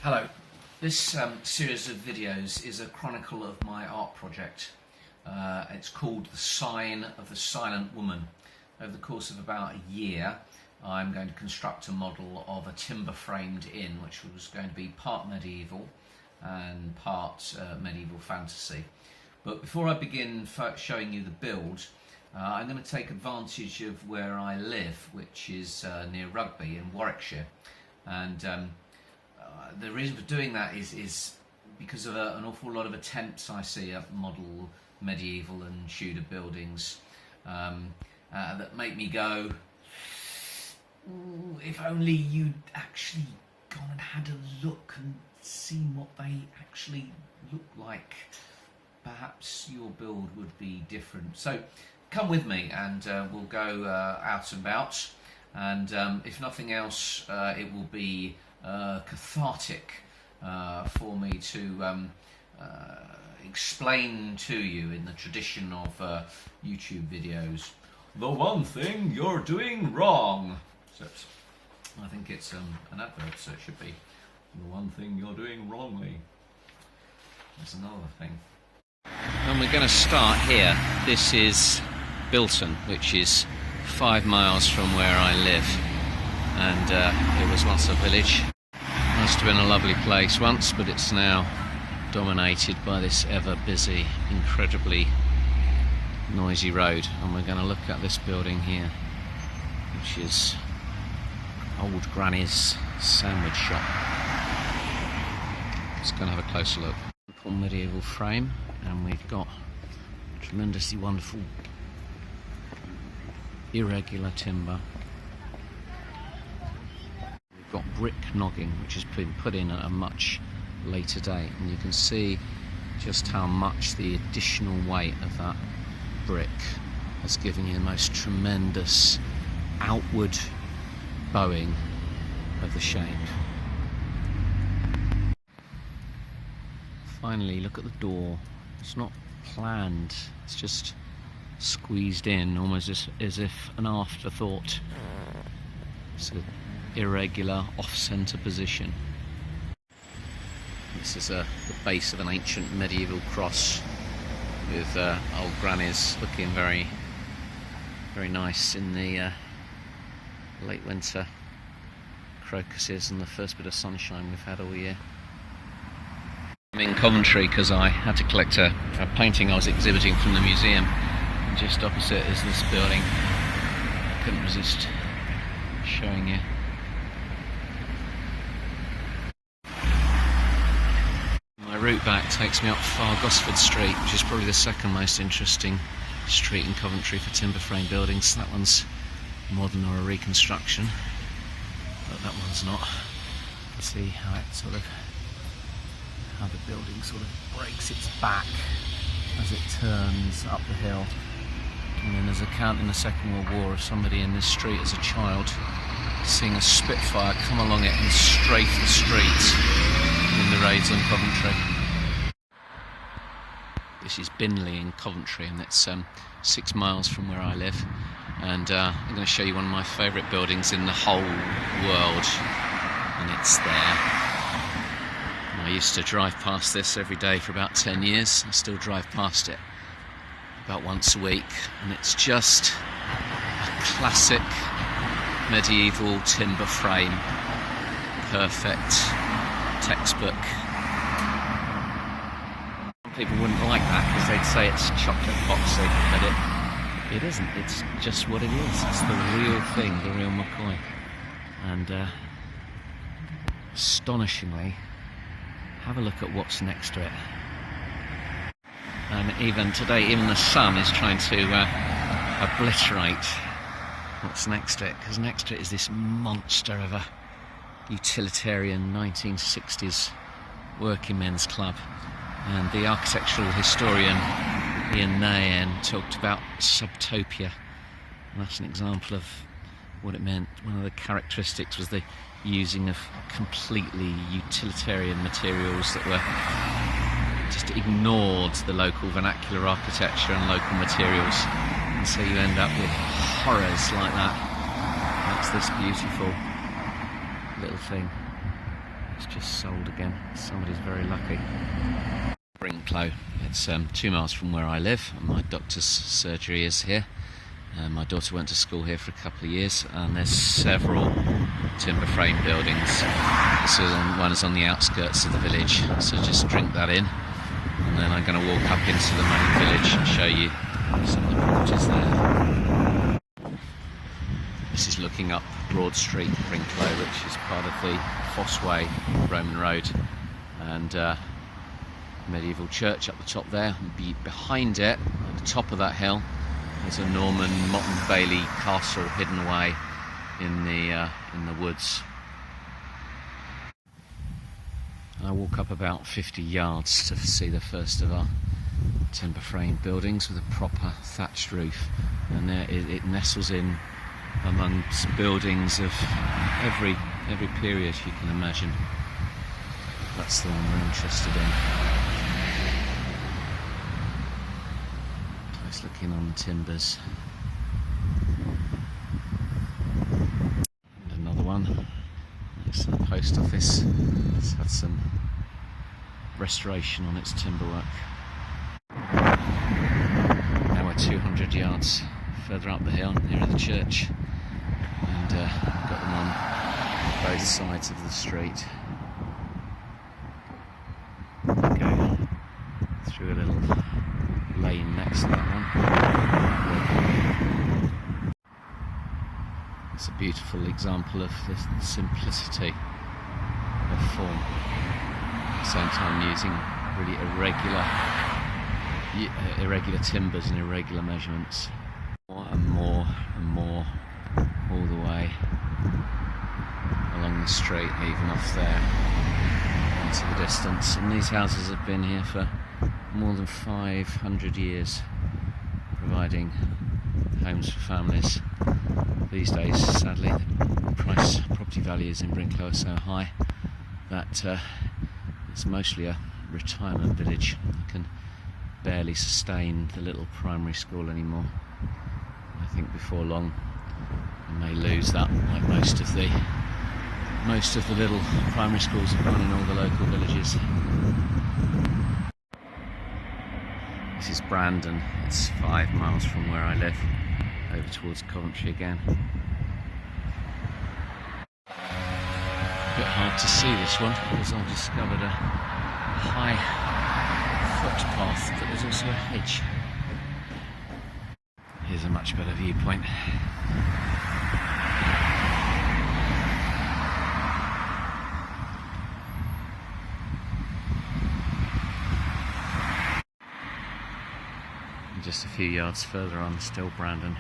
Hello. This series of videos is a chronicle of my art project. It's called The Sign of the Silent Woman. Over the course of about a year, I'm going to construct a model of a timber-framed inn, which was going to be part medieval and part medieval fantasy. But before I begin showing you the build, I'm going to take advantage of where I live, which is near Rugby in Warwickshire. And the reason for doing that is because of an awful lot of attempts I see at model medieval and Tudor buildings that make me go, ooh, if only you'd actually gone and had a look and seen what they actually look like, perhaps your build would be different. So come with me and we'll go out and about, and if nothing else it will be cathartic for me to explain to you, in the tradition of YouTube videos, the one thing you're doing wrong. So I think it's an advert, so it should be the one thing you're doing wrongly. There's another thing. And we're going to start here. This is Bilton, which is 5 miles from where I live, and it was once a village. Must have been a lovely place once, but it's now dominated by this ever busy, incredibly noisy road. And we're going to look at this building here, which is Old Granny's sandwich shop. Just going to have a closer look. Medieval frame, and we've got tremendously wonderful irregular timber. We've got brick nogging, which has been put in at a much later date, and you can see just how much the additional weight of that brick has given you the most tremendous outward bowing of the shape. Finally, look at the door. It's not planned, it's just squeezed in, almost as if an afterthought. It's an irregular, off-centre position. This is the base of an ancient medieval cross with old grannies looking very, very nice in the late winter crocuses and the first bit of sunshine we've had all year. I'm in Coventry because I had to collect a painting I was exhibiting from the museum, and just opposite is this building. I couldn't resist showing you. My route back takes me up Far Gosford Street, which is probably the second most interesting street in Coventry for timber frame buildings. That one's modern or a reconstruction, but that one's not. You can see how the building sort of breaks its back as it turns up the hill. And then there's an account in the Second World War of somebody in this street as a child seeing a Spitfire come along it and strafe the streets in the raids on Coventry. This is Binley in Coventry, and it's 6 miles from where I live, and I'm going to show you one of my favourite buildings in the whole world, and it's there. I used to drive past this every day for about 10 years. I still drive past it about once a week, and it's just a classic medieval timber frame. Perfect textbook. Some people wouldn't like that because they'd say it's chocolate boxy, but it isn't. It's just what it is. It's the real thing, the real McCoy. And astonishingly, have a look at what's next to it. And even today, even the sun is trying to obliterate what's next to it, because next to it is this monster of a utilitarian 1960s working men's club. And the architectural historian Ian Nairn talked about subtopia, and that's an example of what it meant. One of the characteristics was the using of completely utilitarian materials that were just ignored the local vernacular architecture and local materials, and so you end up with horrors like that. That's this beautiful little thing. It's just sold again. Somebody's very lucky. Brinklow. It's 2 miles from where I live, and my doctor's surgery is here. My daughter went to school here for a couple of years, and there's several timber frame buildings. This one is on the outskirts of the village, so just drink that in, and then I'm going to walk up into the main village and show you some of the properties there. This is looking up Broad Street, Brinklow, which is part of the Fossway Roman Road, and medieval church up the top there. And behind it, at the top of that hill, there's a Norman Motte and Bailey castle hidden away in the woods. I walk up about 50 yards to see the first of our timber frame buildings with a proper thatched roof, and there it nestles in amongst buildings of every period you can imagine. That's the one we're interested in. Close looking on the timbers. And another one next to the post office. It's had some restoration on its timberwork. Now we're 200 yards further up the hill, near the church, and we've got them on both sides of the street. Go through a little lane next to that one. It's a beautiful example of the simplicity of form, at the same time using really irregular timbers and irregular measurements. More and more and more, all the way along the street, even off there into the distance. And these houses have been here for more than 500 years, providing homes for families. These days, sadly, the property values in Brinklow are so high that it's mostly a retirement village. You can barely sustain the little primary school anymore. I think before long we may lose that, like most of the little primary schools have gone in all the local villages. This is Brandon. It's 5 miles from where I live, over towards Coventry again. A bit hard to see this one because I've discovered a high footpath, but there's also a hedge. Here's a much better viewpoint. And just a few yards further on, still Brandon.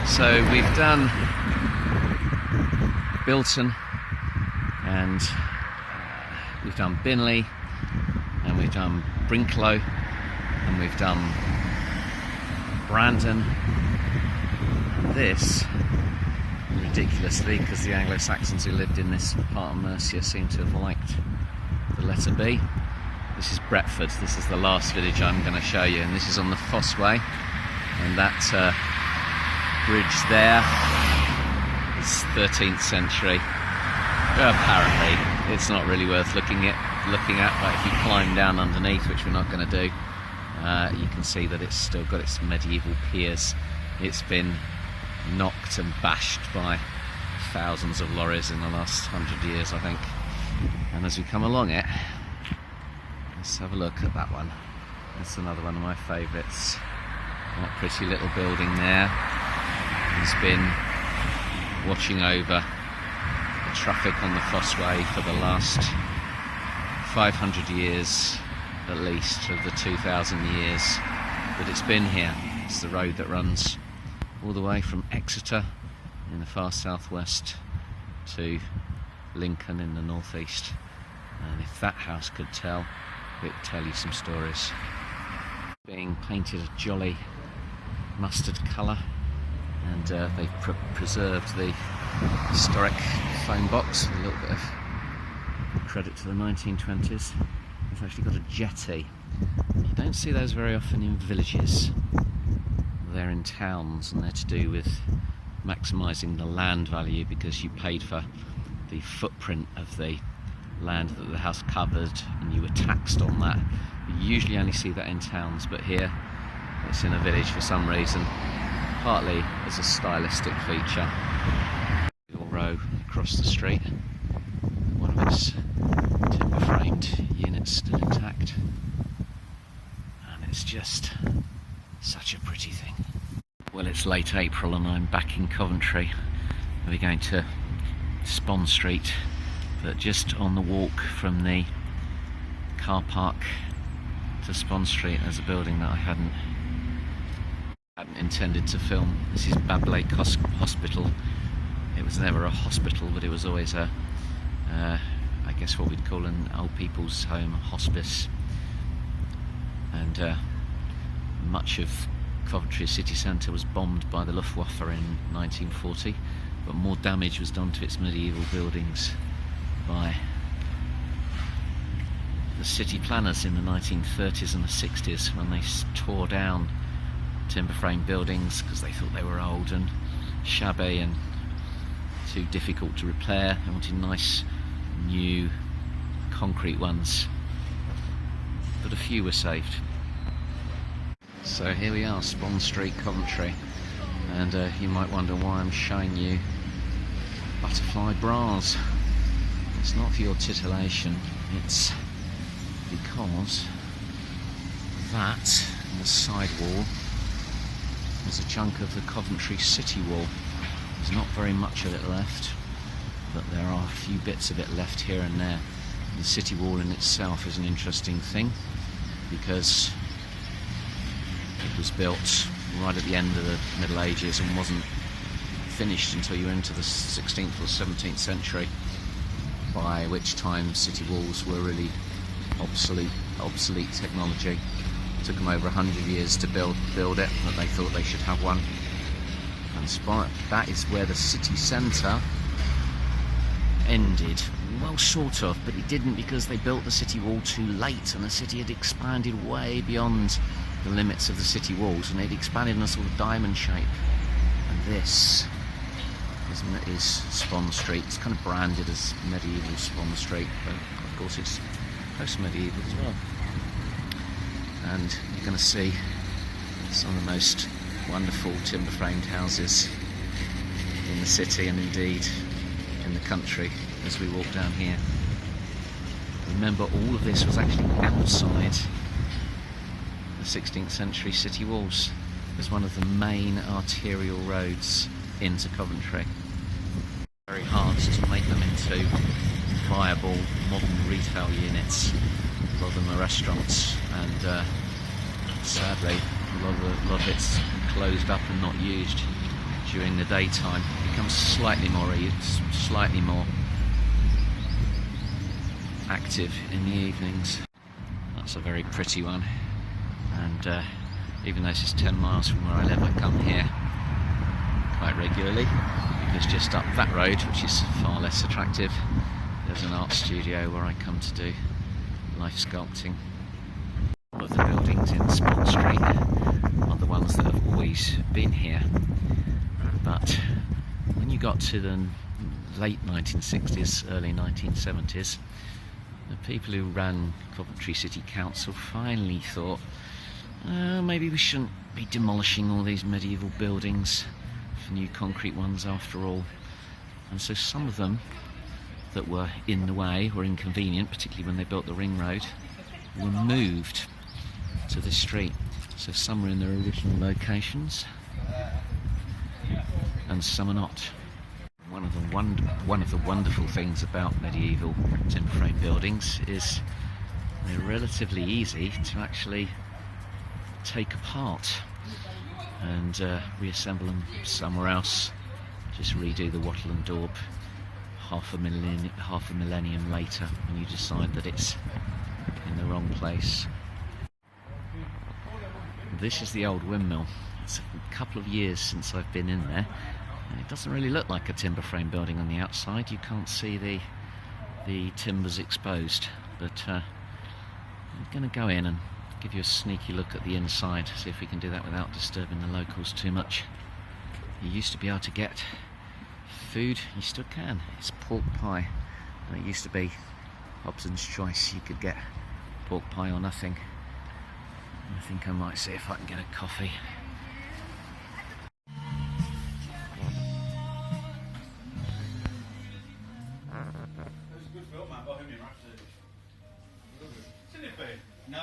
So we've done Bilton, and we've done Binley, and we've done Brinklow, and we've done Brandon. And this, ridiculously, because the Anglo-Saxons who lived in this part of Mercia seem to have liked the letter B, this is Bretford. This is the last village I'm going to show you, and this is on the Fossway, and that bridge there is 13th century. Apparently it's not really worth looking at, but if you climb down underneath, which we're not going to do, you can see that it's still got its medieval piers. It's been knocked and bashed by thousands of lorries in the last 100 years, I think. And as we come along it, let's have a look at that one. That's another one of my favourites. That pretty little building there has been watching over the traffic on the Fossway for the last 500 years, at least, of the 2,000 years that it's been here. It's the road that runs all the way from Exeter in the far southwest to Lincoln in the northeast. And if that house could tell, it'd tell you some stories. Being painted a jolly mustard colour, and they've preserved the historic phone box with a little bit of credit to the 1920s. It's actually got a jetty. You don't see those very often in villages. they're in towns, and they're to do with maximising the land value, because you paid for the footprint of the land that the house covered and you were taxed on that. You usually only see that in towns, but here it's in a village for some reason, partly as a stylistic feature. Little row across the street, one of its timber framed units still intact, and it's just such a pretty thing. Well, it's late April and I'm back in Coventry. We're going to Spon Street, but just on the walk from the car park to Spon Street there's a building that I hadn't intended to film. This is Binley Hospital. It was never a hospital, but it was always a I guess what we'd call an old people's home, a hospice. And much of Coventry city centre was bombed by the Luftwaffe in 1940, but more damage was done to its medieval buildings by the city planners in the 1930s and the 60s, when they tore down timber frame buildings because they thought they were old and shabby and too difficult to repair. They wanted nice new concrete ones, but a few were saved. So here we are, Spon Street, Coventry, and you might wonder why I'm showing you butterfly bras. It's not for your titillation, it's because that on the side wall is a chunk of the Coventry city wall. There's not very much of it left, but there are a few bits of it left here and there. The city wall in itself is an interesting thing, because it was built right at the end of the Middle Ages and wasn't finished until you were into the 16th or 17th century, by which time city walls were really obsolete technology. It took them over 100 years to build it, but they thought they should have one. And that is where the city centre ended. Well, sort of, but it didn't, because they built the city wall too late, and the city had expanded way beyond the limits of the city walls, and it expanded in a sort of diamond shape. And this is Spon Street. It's kind of branded as medieval Spon Street, but of course it's post-medieval as well. And you're going to see some of the most wonderful timber-framed houses in the city, and indeed in the country, as we walk down here. Remember, all of this was actually outside the 16th century city walls. It was one of the main arterial roads into Coventry. Very hard to make them into viable modern retail units. A lot of them are restaurants, and sadly a lot of it's closed up and not used during the daytime. It becomes slightly more active in the evenings. That's a very pretty one, and even though this is 10 miles from where I live, I come here quite regularly, because just up that road, which is far less attractive, there's an art studio where I come to do life sculpting. All of the buildings in Spon Street are the ones that have always been here, but when you got to the late 1960s, early 1970s, the people who ran Coventry City Council finally thought, maybe we shouldn't be demolishing all these medieval buildings for new concrete ones after all. And so some of them that were in the way, were inconvenient, particularly when they built the ring road, were moved to this street. So some are in their original locations and some are not. One of the wonderful things about medieval timber frame buildings is they're relatively easy to actually take apart and reassemble them somewhere else. Just redo the wattle and daub half a millennium later when you decide that it's in the wrong place. This is the old windmill. It's a couple of years since I've been in there, and it doesn't really look like a timber frame building on the outside. You can't see the timbers exposed, but I'm going to go in and give you a sneaky look at the inside, see if we can do that without disturbing the locals too much. You used to be able to get food, you still can. It's pork pie, and it used to be Hobson's choice. You could get pork pie or nothing. I think I might see if I can get a coffee. No.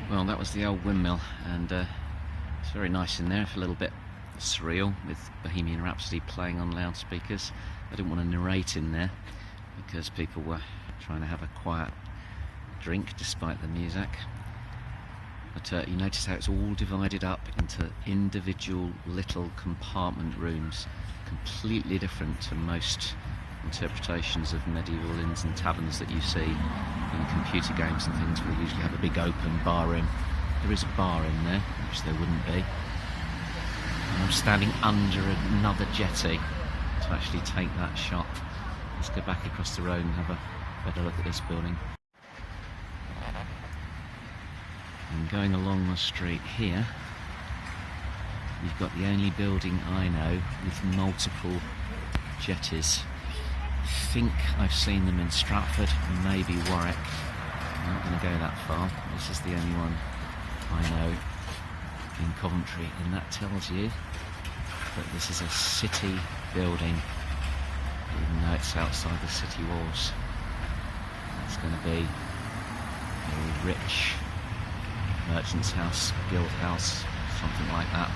Well, that was the old windmill, and it's very nice in there, a little bit surreal with Bohemian Rhapsody playing on loudspeakers. I didn't want to narrate in there because people were trying to have a quiet drink despite the music. But you notice how it's all divided up into individual little compartment rooms, completely different to most interpretations of medieval inns and taverns that you see in computer games and things, where they usually have a big open bar room. There is a bar in there, which there wouldn't be. And I'm standing under another jetty to actually take that shot. Let's go back across the road and have a better look at this building. And going along the street here, you've got the only building I know with multiple jetties. I think I've seen them in Stratford and maybe Warwick. I'm not going to go that far. This is the only one I know in Coventry, and that tells you that this is a city building, even though it's outside the city walls. It's going to be a very rich merchant's house, guild house, something like that.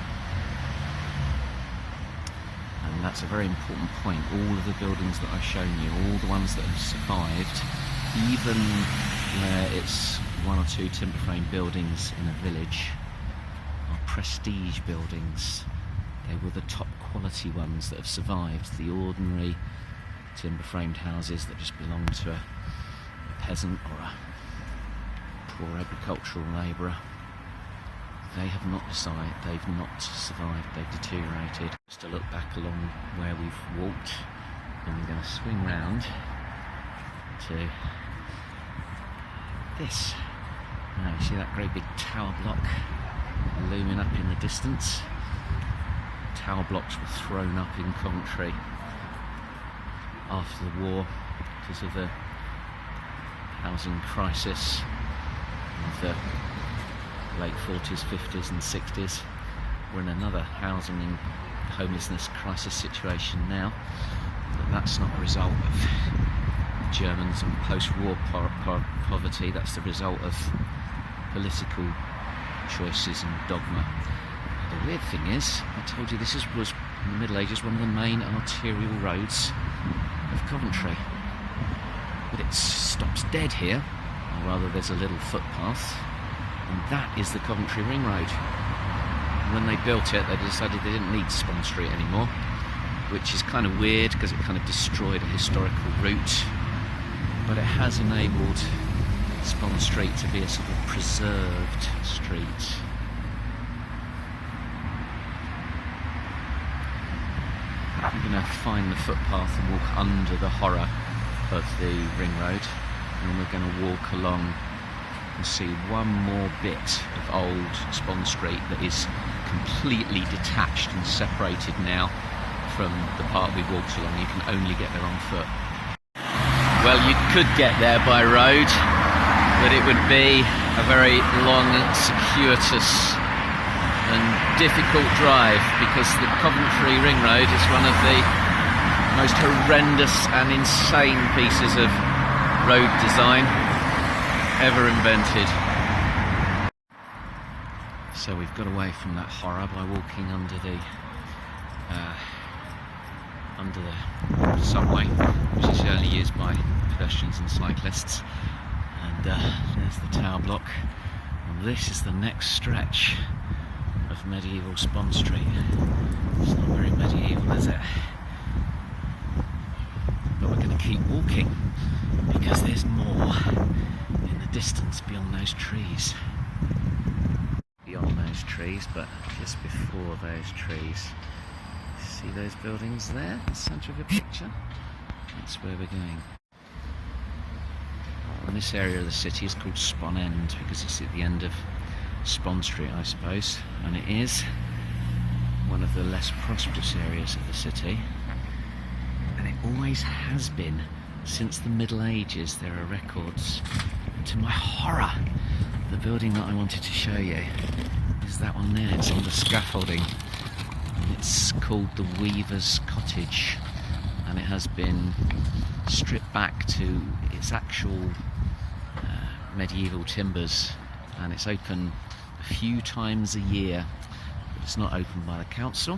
And that's a very important point. All of the buildings that I've shown you, all the ones that have survived, even where it's one or two timber frame buildings in a village, are prestige buildings. They were the top quality ones that have survived. The ordinary timber framed houses that just belong to a peasant or a poor agricultural labourer, they have not survived, they've deteriorated. Just to look back along where we've walked, and we're going to swing round to this. Now you see that great big tower block looming up in the distance. Tower blocks were thrown up in Coventry after the war because of the housing crisis of the late 40s, 50s and 60s. We're in another housing and homelessness crisis situation now, but that's not a result of Germans and post-war poverty. That's the result of political choices and dogma. The weird thing is, I told you this was in the Middle Ages one of the main arterial roads of Coventry, but it stops dead here, or rather there's a little footpath, and that is the Coventry Ring Road. When they built it, they decided they didn't need Spon Street anymore, which is kind of weird because it kind of destroyed a historical route, but it has enabled Spon Street to be a sort of preserved street. I'm going to find the footpath and walk under the horror of the Ring Road, and we're going to walk along and see one more bit of old Spon Street that is completely detached and separated now from the part we walked along. You can only get there on foot. Well, you could get there by road, but it would be a very long, circuitous and difficult drive, because the Coventry Ring Road is one of the most horrendous and insane pieces of road design ever invented. So we've got away from that horror by walking under the subway, which is only used by pedestrians and cyclists. And there's the tower block, and this is the next stretch of medieval Spon Street. It's not very medieval, is it? But we're going to keep walking because there's more in the distance beyond those trees. Beyond those trees, but just before those trees. See those buildings there in the centre of the picture? That's where we're going. And this area of the city is called Spon End because it's at the end of Spon Street, I suppose, and it is one of the less prosperous areas of the city, and it always has been since the Middle Ages. There are records. To my horror, the building that I wanted to show you is that one there. It's on the scaffolding. It's called the Weaver's Cottage, and it has been stripped back to its actual medieval timbers, and it's open a few times a year, but it's not opened by the council.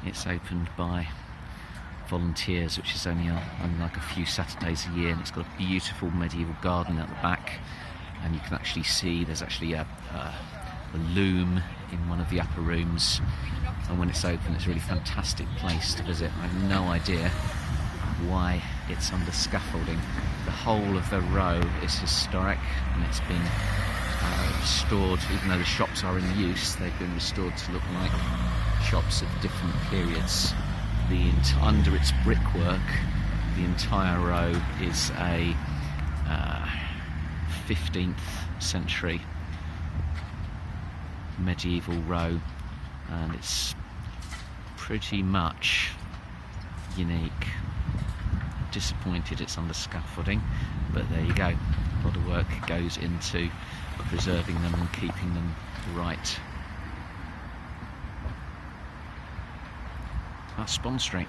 It's opened by volunteers, which is only like a few Saturdays a year, and it's got a beautiful medieval garden at the back, and you can actually see there's actually a loom in one of the upper rooms, and when it's open it's a really fantastic place to visit. I have no idea why it's under scaffolding. The whole of the row is historic, and it's been restored. Even though the shops are in use, they've been restored to look like shops of different periods. Under its brickwork, the entire row is a 15th century medieval row, and it's pretty much unique. Disappointed it's under scaffolding, but there you go. A lot of work goes into preserving them and keeping them right. That's Spon Street.